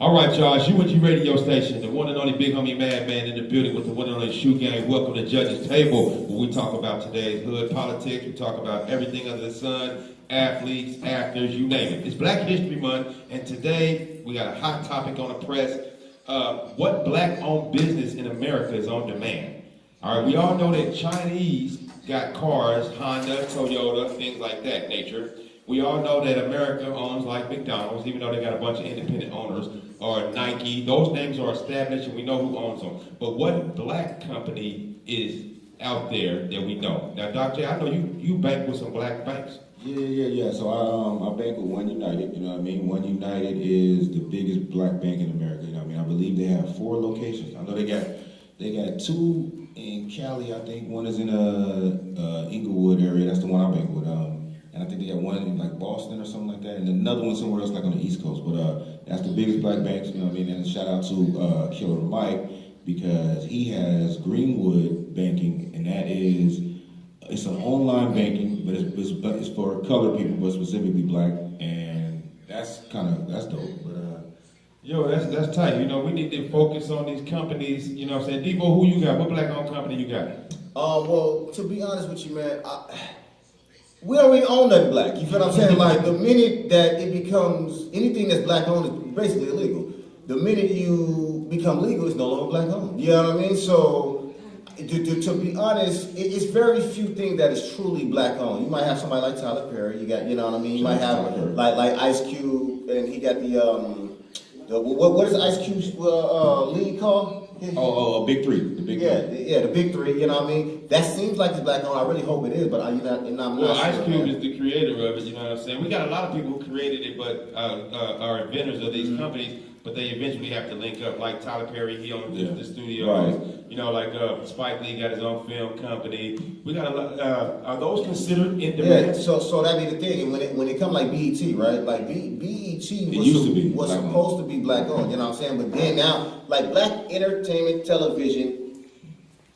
All right, y'all. It's UNG radio station, the one and only Big Homie Madman in the building with the one and only Shoe Gang. Welcome to Judge's Table, where we talk about today's hood politics. We talk about everything under the sun, athletes, actors, you name it. It's Black History Month, and today we got a hot topic on the press. What black-owned business in America is on demand? All right, we all know that Chinese got cars, Honda, Toyota, things like that nature. We all know that America owns like McDonald's, even though they got a bunch of independent owners, or Nike. Those names are established and we know who owns them. But what black company is out there that we know? Now, Dr. J, I know you bank with some black banks. Yeah. So I bank with One United. You know what I mean? One United is the biggest black bank in America. You know what I mean? I believe they have 4 locations. I know they got 2 in Cali. I think one is in Inglewood area. That's the one I bank with. And I think they got one in like Boston or something like that, and another one somewhere else like on the East Coast. But that's the biggest black banks, you know what I mean? And shout out to Killer Mike, because he has Greenwood Banking, and it's an online banking, but it's for colored people, but specifically black, and that's dope. But Yo, that's tight. You know, we need to focus on these companies. You know what I'm saying? Debo, who you got? What black-owned company you got? Well, to be honest with you, man, we don't really own nothing black. You feel what I'm saying? Like, the minute that it becomes, anything that's black owned is basically illegal. The minute you become legal, it's no longer black owned. You know what I mean? So, to be honest, it's very few things that is truly black owned. You might have somebody like Tyler Perry. You got, you know what I mean? You might have like Ice Cube, and he got what is Ice Cube's lead called? a big three. The big three. Yeah, the big 3. You know what I mean? That seems like it's black owned. I really hope it is, but I'm not Well, sure. Ice Cube is the creator of it. You know what I'm saying? We got a lot of people who created it, but are inventors of these companies. But they eventually have to link up. Like Tyler Perry, he owns the studios. Right. You know, like Spike Lee got his own film company. We got a lot. Are those considered in demand? Yeah, so that be the thing. And when it come like BET, right? Like BET was supposed to be black owned. You know what I'm saying? But then now, like, black entertainment television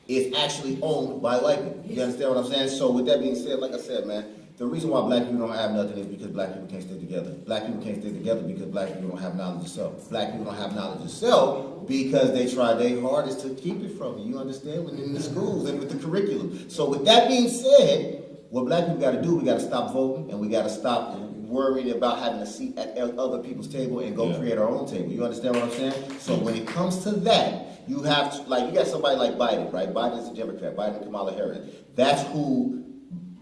is actually owned by white people. You understand what I'm saying? So with that being said, like I said, man, the reason why black people don't have nothing is because black people can't stay together. Black people can't stay together because black people don't have knowledge of self. Black people don't have knowledge of self because they try their hardest to keep it from you. You understand? Within the schools and with the curriculum. So with that being said, what black people got to do, we got to stop voting, and we got to stop worrying about having a seat at other people's table and go create our own table. You understand what I'm saying? So when it comes to that, you have to, like, you got somebody like Biden, right? Biden is a Democrat. Biden and Kamala Harris. That's who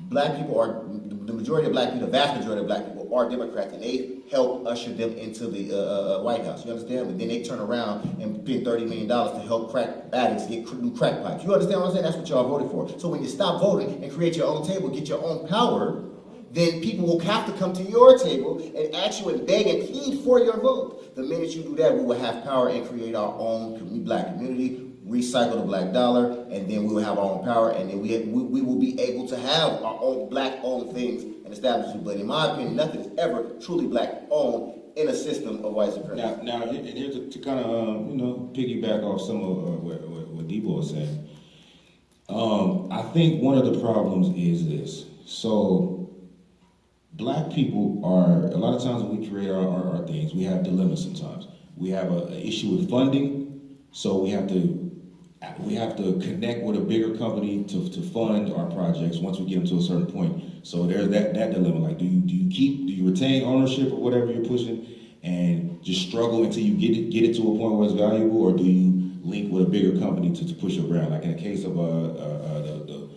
black people are. The majority of black people, the vast majority of black people are Democrats, and they help usher them into the White House. You understand? But then they turn around and spend $30 million to help crack addicts get new crack pipes. You understand what I'm saying? That's what y'all voted for. So when you stop voting and create your own table, get your own power, then people will have to come to your table and ask you and beg and plead for your vote. The minute you do that, we will have power and create our own black community, recycle the black dollar, and then we will have our own power, and then we will be able to have our own black-owned things and establishments. But in my opinion, nothing is ever truly black-owned in a system of white supremacy. Now, and here's to kind of piggyback off some of what Debo was saying. I think one of the problems is this. So, black people are, a lot of times when we create our things, we have dilemmas sometimes. We have an issue with funding, so we have to connect with a bigger company to fund our projects once we get them to a certain point. So there's that dilemma. Like, do you retain ownership or whatever you're pushing and just struggle until you get it to a point where it's valuable, or do you link with a bigger company to push your brand? Like in the case of the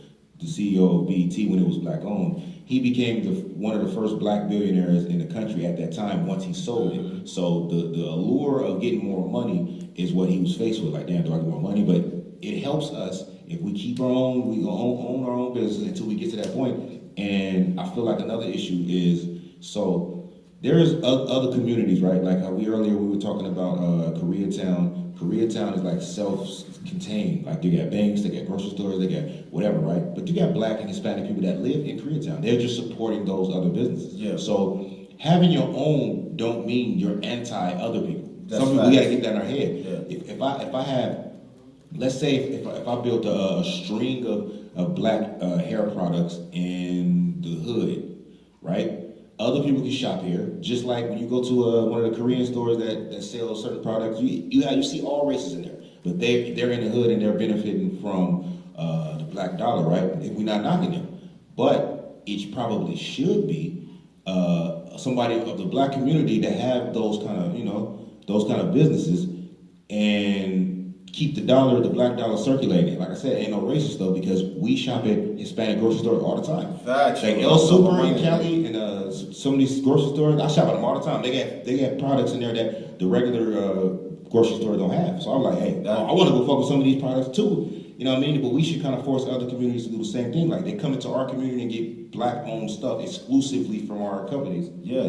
CEO of BET when it was black owned, he became one of the first black billionaires in the country at that time once he sold it. So the allure of getting more money is what he was faced with. Like, damn, do I get more money? But it helps us if we keep we own our own business until we get to that point. And I feel like another issue is, so there's other communities, right? Like how we were talking about Koreatown. Koreatown is like self-contained. Like they got banks, they got grocery stores, they got whatever, right? But you got black and Hispanic people that live in Koreatown. They're just supporting those other businesses. Yeah. So having your own don't mean you're anti-other people. Some people, we gotta get that in our head. Yeah. If I have, let's say if I built a string of black hair products in the hood, right? Other people can shop here, just like when you go to one of the Korean stores that sell certain products. You see all races in there, but they're in the hood and they're benefiting from the black dollar, right? If we're not knocking them, but it probably should be somebody of the black community to have those kind of businesses and keep the black dollar circulating. Like I said, ain't no racist though, because we shop at Hispanic grocery stores all the time. Facts. Like El Super in Cali and some of these grocery stores, I shop at them all the time. They got products in there that the regular grocery stores don't have. So I'm like, hey, I want to go fuck with some of these products too. You know what I mean? But we should kind of force other communities to do the same thing. Like they come into our community and get black-owned stuff exclusively from our companies. Yeah,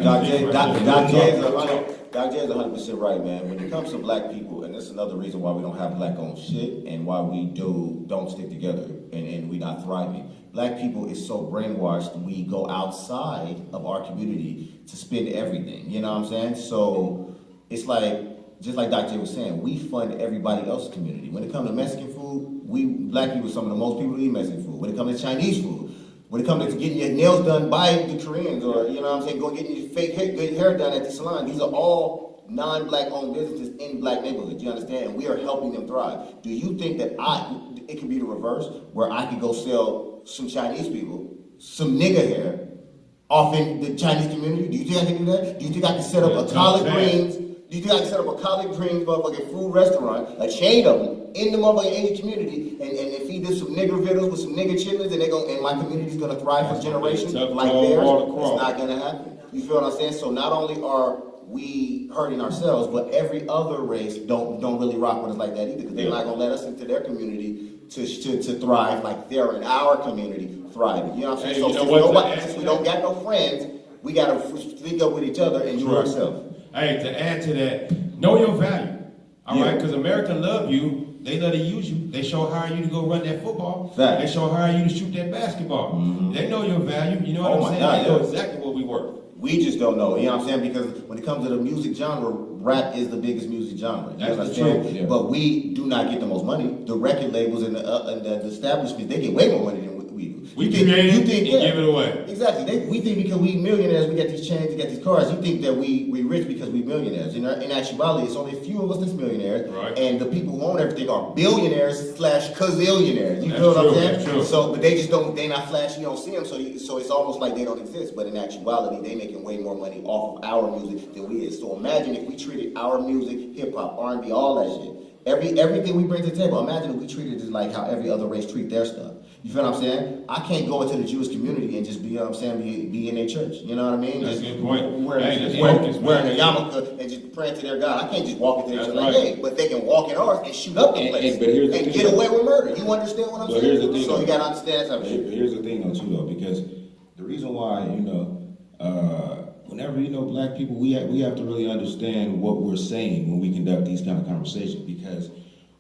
Doc J is 100% right, man. When it comes to black people, and that's another reason why we don't have black-owned shit and why we don't stick together and we not thriving. Black people is so brainwashed, we go outside of our community to spend everything. You know what I'm saying? So it's like, just like Dr. J was saying, we fund everybody else's community. When it comes to Mexican food, black people, some of the most people who eat Mexican food. When it comes to Chinese food, when it comes to getting your nails done by the Koreans, or you know what I'm saying, go getting your fake hair done at the salon, these are all non-black owned businesses in black neighborhoods. You understand? And we are helping them thrive. Do you think that it could be the reverse, where I could go sell some Chinese people some nigga hair off in the Chinese community? Do you think I can do that? Do you think I can set up a collard greens? Do you think I can set up a collard greens motherfucking food restaurant, a chain of them, in the motherfucking Asian community, and feed them some nigger vittles with some nigger chitlins, and my community's gonna thrive for generations like theirs? It's not gonna happen. You feel what I'm saying? So not only are we hurting ourselves, but every other race don't really rock with us like that either, because they're not gonna let us into their community to thrive like they're in our community thriving. You know what I'm saying? Since we don't got no friends, we gotta speak up with each other and do ourselves. Hey, to add to that, know your value. All right, because America love you. They love to use you. They sure hire you to go run that football. They sure hire you to shoot that basketball. Mm-hmm. They know your value. You know what I'm saying? God, they know exactly what we worth. We just don't know. You know what I'm saying? Because when it comes to the music genre, rap is the biggest music genre. That's true. Yeah. But we do not get the most money. The record labels and the establishments, they get way more money than we do. We create it and give it away. Exactly. We think because we millionaires, we got these chains, we got these cars. You think that we rich because we millionaires. In actuality, it's only a few of us that's millionaires. Right. And the people who own everything are billionaires / gazillionaires. You feel what I'm saying? That's true. So, but they not flashy. You don't see them. So it's almost like they don't exist. But in actuality, they making way more money off of our music than we is. So imagine if we treated our music, hip hop, R&B, all that shit. Everything we bring to the table. Imagine if we treated it like how every other race treat their stuff. You feel what I'm saying? I can't go into the Jewish community and just be, you know what I'm saying, be in their church. You know what I mean? That's just a good point. Wearing a yarmulke and just praying to their God. I can't just walk into their church like, hey, but they can walk in ours and shoot up the place and get away with murder. You understand what I'm saying? Here's the thing, so you got to understand something. But here's the thing, though, too, though, because the reason why, whenever, black people, we have to really understand what we're saying when we conduct these kind of conversations, because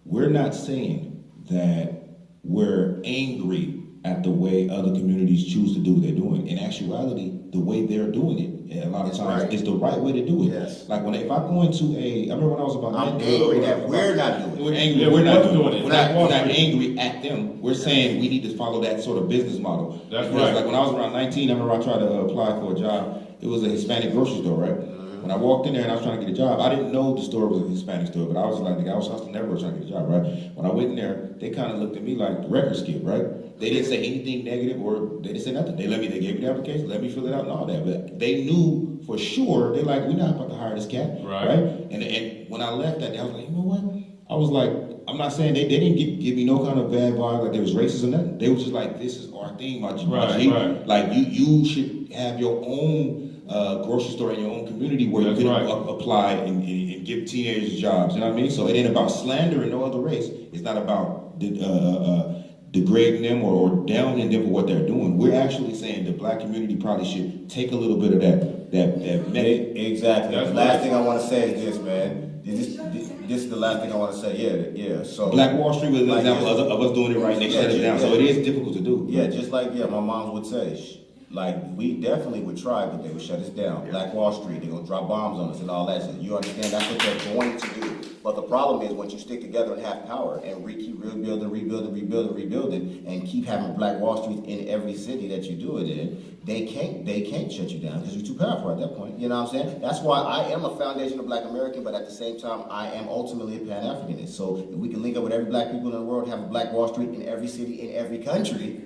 we're not saying that we're angry at the way other communities choose to do what they're doing. In actuality, the way they're doing it, a lot of times, is the right way to do it. Yes. Like if I go into I remember when I was about I'm angry that we're not doing it. We're angry. Yeah, we're not doing it. We're not angry at them. We're saying we need to follow that sort of business model. That's because right. Like when I was around 19, I remember I tried to apply for a job. It was a Hispanic grocery store, right? When I walked in there and I was trying to get a job, I didn't know the store was a Hispanic store, but I was like, I was hustling everywhere trying to get a job, right? When I went in there, they kind of looked at me like record skip, right? They didn't say anything negative or they didn't say nothing. They gave me the application, let me fill it out and all that. But they knew for sure, they're like, we're not about to hire this cat, right? And when I left that day, I was like, you know what? I was like, I'm not saying they didn't give me no kind of bad vibe, like there was racist or nothing. They was just like, this is our thing, my G. Like you should have your own grocery store in your own community where you can apply and give teenagers jobs. You know what I mean? So it ain't about slandering no other race. It's not about degrading them or downing them for what they're doing. We're actually saying the black community probably should take a little bit of that method. Exactly. The last thing I want to say is this, man. This is the last thing I want to say. Yeah. So Black Wall Street was an example of us doing it right. They shut it down. So it is difficult to do. Yeah, just like my moms would say. Like, we definitely would try, but they would shut us down. Black Wall Street, they're going to drop bombs on us and all that shit. You understand? That's what they're going to do. But the problem is once you stick together and have power and keep rebuilding, and keep having Black Wall Street in every city that you do it in, they can't shut you down because you're too powerful at that point. You know what I'm saying? That's why I am a foundational Black American, but at the same time, I am ultimately a Pan-Africanist. So if we can link up with every Black people in the world, and have a Black Wall Street in every city, in every country,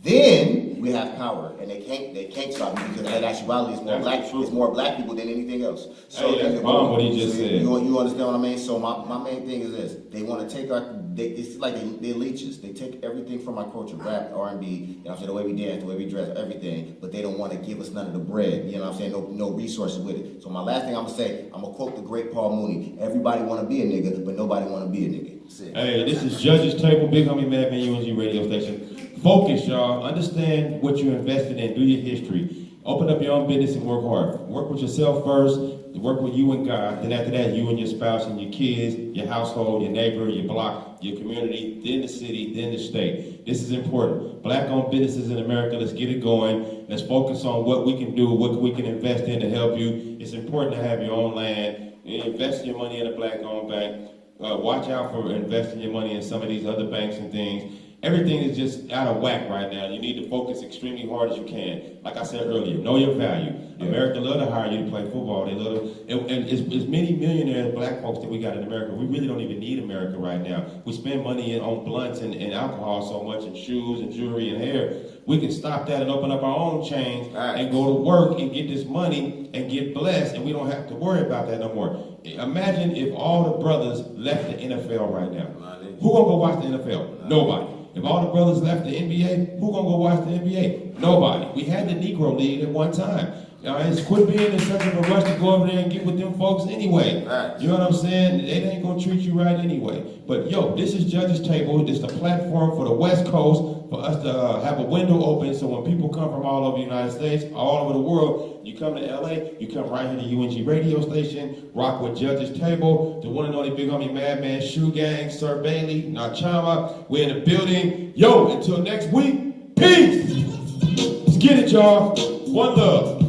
then we have power, and they can't stop me because in actuality, it's more black people than anything else. So that's what he just said. You understand what I mean? So my main thing is this: they want to take it's like they're leeches. They take everything from our culture, rap, R&B. You know what I'm saying? The way we dance, the way we dress, everything. But they don't want to give us none of the bread. You know what I'm saying? No resources with it. So my last thing I'm gonna say, I'm gonna quote the great Paul Mooney: "Everybody want to be a nigga, but nobody want to be a nigga." Hey, this is Judge's Table, Big Homie Madman UNG radio station. Focus, y'all. Understand what you're invested in. Do your history. Open up your own business and work hard. Work with yourself first. Work with you and God. Then after that, you and your spouse and your kids, your household, your neighbor, your block, your community, then the city, then the state. This is important. Black-owned businesses in America, let's get it going. Let's focus on what we can do, what we can invest in to help you. It's important to have your own land. Invest your money in a black-owned bank. Watch out for investing your money in some of these other banks and things. Everything is just out of whack right now. You need to focus extremely hard as you can. Like I said earlier, know your value. America love to hire you to play football. They love to, and as many millionaires, black folks that we got in America, we really don't even need America right now. We spend money on blunts and alcohol so much, and shoes and jewelry and hair. We can stop that and open up our own chains and go to work and get this money and get blessed, and we don't have to worry about that no more. Imagine if all the brothers left the NFL right now. Who gonna go watch the NFL? Nobody. If all the brothers left the NBA, who gonna go watch the NBA? Nobody. We had the Negro League at one time. It's quit being in such of a rush to go over there and get with them folks anyway. Right. You know what I'm saying? They ain't gonna treat you right anyway. But yo, this is Judge's Table. This is the platform for the West Coast for us to have a window open so when people come from all over the United States, all over the world, you come to LA, you come right here to UNG radio station, rock with Judge's Table, the one and only Big Homie Madman, Shoe Gang, Sir Bailey, Nachama. We're in the building. Yo, until next week, peace. Let's get it, y'all. One love.